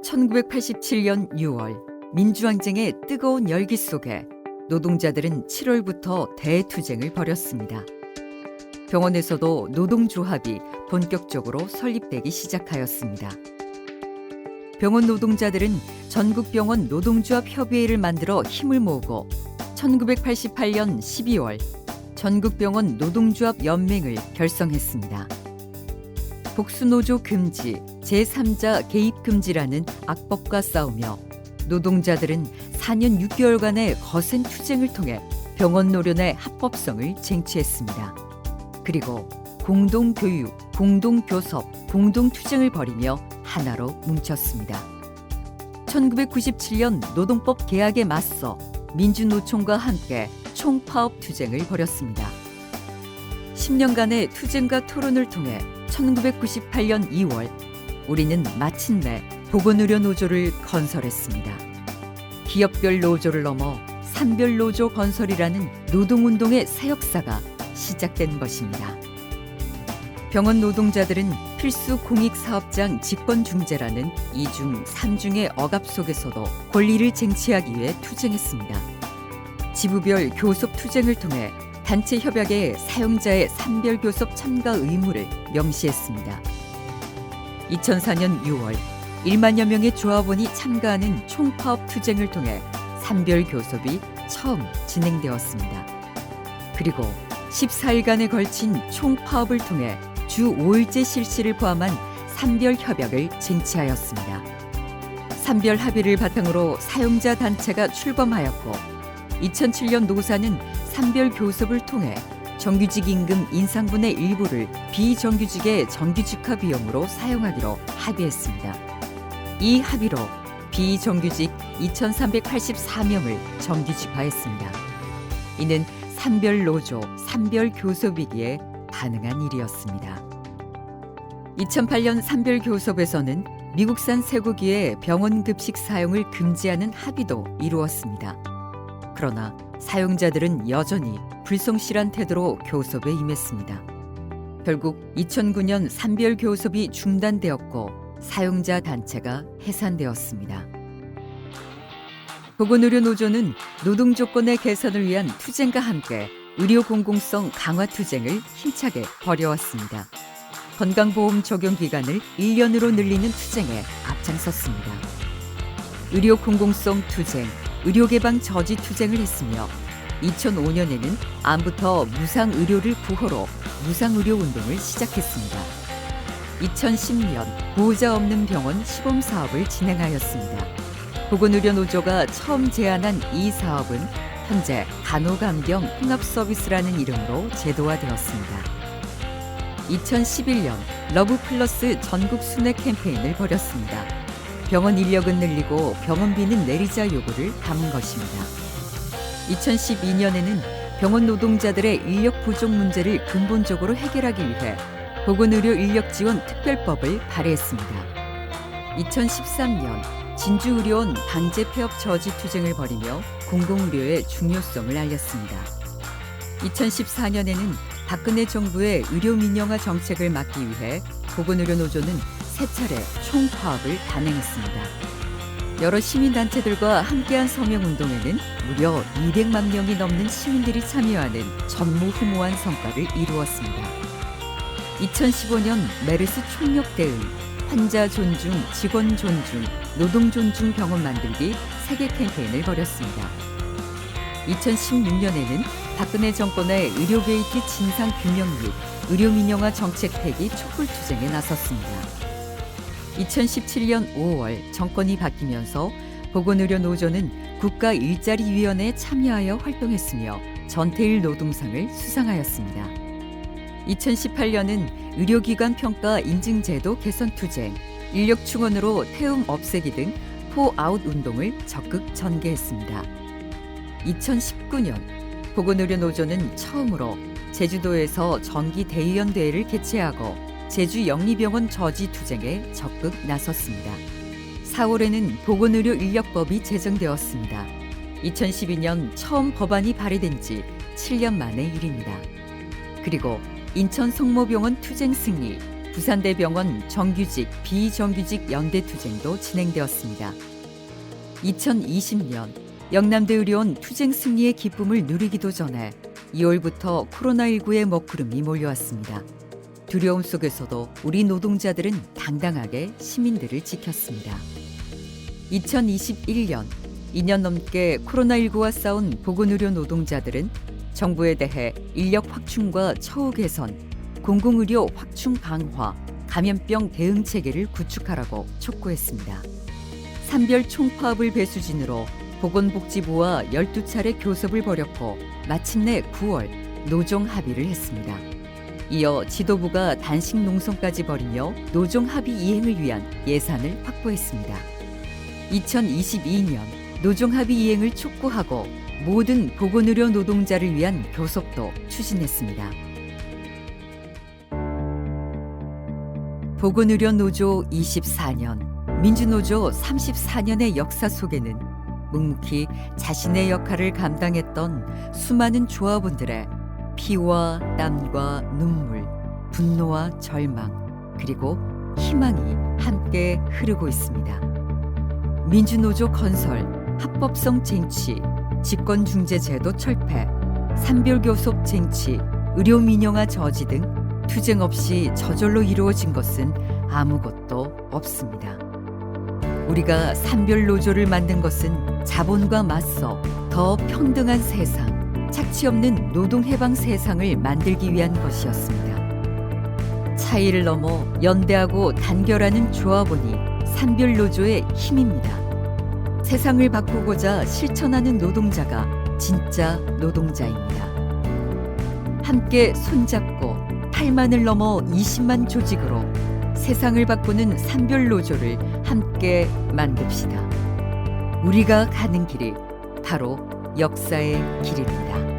1987년 6월 민주항쟁의 뜨거운 열기 속에 노동자들은 7월부터 대투쟁을 벌였습니다. 병원에서도 노동조합이 본격적으로 설립되기 시작하였습니다. 병원 노동자들은 전국병원 노동조합 협의회를 만들어 힘을 모으고 1988년 12월 전국병원 노동조합 연맹을 결성했습니다. 복수노조 금지, 제3자 개입 금지라는 악법과 싸우며 노동자들은 4년 6개월간의 거센 투쟁을 통해 병원 노련의 합법성을 쟁취했습니다. 그리고 공동교육, 공동교섭, 공동투쟁을 벌이며 하나로 뭉쳤습니다. 1997년 노동법 개혁에 맞서 민주노총과 함께 총파업 투쟁을 벌였습니다. 10년간의 투쟁과 토론을 통해 1998년 2월 우리는 마침내 보건의료 노조를 건설했습니다. 기업별 노조를 넘어 산별 노조 건설이라는 노동운동의 새 역사가 시작된 것입니다. 병원 노동자들은 필수 공익사업장 직권중재라는 2중, 3중의 억압 속에서도 권리를 쟁취하기 위해 투쟁했습니다. 지부별 교섭 투쟁을 통해 단체 협약에 사용자의 산별교섭 참가 의무를 명시했습니다. 2004년 6월 1만여 명의 조합원이 참가하는 총파업 투쟁을 통해 산별교섭이 처음 진행되었습니다. 그리고 14일간에 걸친 총파업을 통해 주 5일제 실시를 포함한 산별협약을 쟁취하였습니다. 산별합의를 바탕으로 사용자 단체가 출범하였고 2007년 노사는 산별교섭을 통해 정규직 임금 인상분의 일부를 비정규직의 정규직화 비용으로 사용하기로 합의했습니다. 이 합의로 비정규직 2,384명을 정규직화했습니다. 이는 산별노조, 산별교섭이기에 가능한 일이었습니다. 2008년 산별교섭에서는 미국산 쇠고기의 병원급식 사용을 금지하는 합의도 이루었습니다. 그러나 사용자들은 여전히 불성실한 태도로 교섭에 임했습니다. 결국 2009년 산별교섭이 중단되었고 사용자 단체가 해산되었습니다. 보건의료노조는 노동조건의 개선을 위한 투쟁과 함께 의료 공공성 강화 투쟁을 힘차게 벌여왔습니다. 건강보험 적용 기간을 1년으로 늘리는 투쟁에 앞장섰습니다. 의료 공공성 투쟁, 의료개방 저지 투쟁을 했으며 2005년에는 암부터 무상의료를 구호로 무상의료운동을 시작했습니다. 2010년 보호자 없는 병원 시범사업을 진행하였습니다. 보건의료노조가 처음 제안한 이 사업은 현재 간호감경 통합서비스라는 이름으로 제도화되었습니다. 2011년 러브플러스 전국 순회 캠페인을 벌였습니다. 병원 인력은 늘리고 병원비는 내리자 요구를 담은 것입니다. 2012년에는 병원 노동자들의 인력 부족 문제를 근본적으로 해결하기 위해 보건의료 인력지원 특별법을 발의했습니다. 2013년 진주의료원 강제 폐업 저지 투쟁을 벌이며 공공의료의 중요성을 알렸습니다. 2014년에는 박근혜 정부의 의료 민영화 정책을 막기 위해 보건의료노조는 세 차례 총파업을 단행했습니다. 여러 시민단체들과 함께한 서명운동에는 무려 200만 명이 넘는 시민들이 참여하는 전무후무한 성과를 이루었습니다. 2015년 메르스 총력 대응, 환자 존중, 직원 존중, 노동 존중 병원 만들기 세계 캠페인을 벌였습니다. 2016년에는 박근혜 정권의 의료 게이트 진상 규명 및 의료 민영화 정책 폐기 촛불 투쟁에 나섰습니다. 2017년 5월 정권이 바뀌면서 보건의료노조는 국가일자리위원회에 참여하여 활동했으며 전태일 노동상을 수상하였습니다. 2018년은 의료기관 평가 인증제도 개선 투쟁, 인력 충원으로 태움 없애기 등 포아웃 운동을 적극 전개했습니다. 2019년 보건의료노조는 처음으로 제주도에서 정기대의원 대회를 개최하고 제주 영리병원 저지 투쟁에 적극 나섰습니다. 4월에는 보건의료 인력법이 제정되었습니다. 2012년 처음 법안이 발의된 지 7년 만의 일입니다. 그리고 인천 성모병원 투쟁 승리, 부산대병원 정규직, 비정규직 연대투쟁도 진행되었습니다. 2020년 영남대 의료원 투쟁 승리의 기쁨을 누리기도 전에 2월부터 코로나19의 먹구름이 몰려왔습니다. 두려움 속에서도 우리 노동자들은 당당하게 시민들을 지켰습니다. 2021년 2년 넘게 코로나19와 싸운 보건의료 노동자들은 정부에 대해 인력 확충과 처우 개선, 공공의료 확충 강화, 감염병 대응 체계를 구축하라고 촉구했습니다. 산별 총파업을 배수진으로 보건복지부와 12차례 교섭을 벌였고 마침내 9월 노종 합의를 했습니다. 이어 지도부가 단식 농성까지 벌이며 노종 합의 이행을 위한 예산을 확보했습니다. 2022년 노종 합의 이행을 촉구하고 모든 보건의료 노동자를 위한 교섭도 추진했습니다. 보건의료 노조 24년, 민주노조 34년의 역사 속에는 묵묵히 자신의 역할을 감당했던 수많은 조합원들의 피와 땀과 눈물, 분노와 절망, 그리고 희망이 함께 흐르고 있습니다. 민주노조 건설, 합법성 쟁취, 직권중재제도 철폐, 산별교섭 쟁취, 의료민영화 저지 등 투쟁 없이 저절로 이루어진 것은 아무것도 없습니다. 우리가 산별노조를 만든 것은 자본과 맞서 더 평등한 세상, 착취 없는 노동해방 세상을 만들기 위한 것이었습니다. 차이를 넘어 연대하고 단결하는 조합원이 산별노조의 힘입니다. 세상을 바꾸고자 실천하는 노동자가 진짜 노동자입니다. 함께 손잡고 8만을 넘어 20만 조직으로 세상을 바꾸는 산별노조를 함께 만듭시다. 우리가 가는 길이 바로 역사의 길입니다.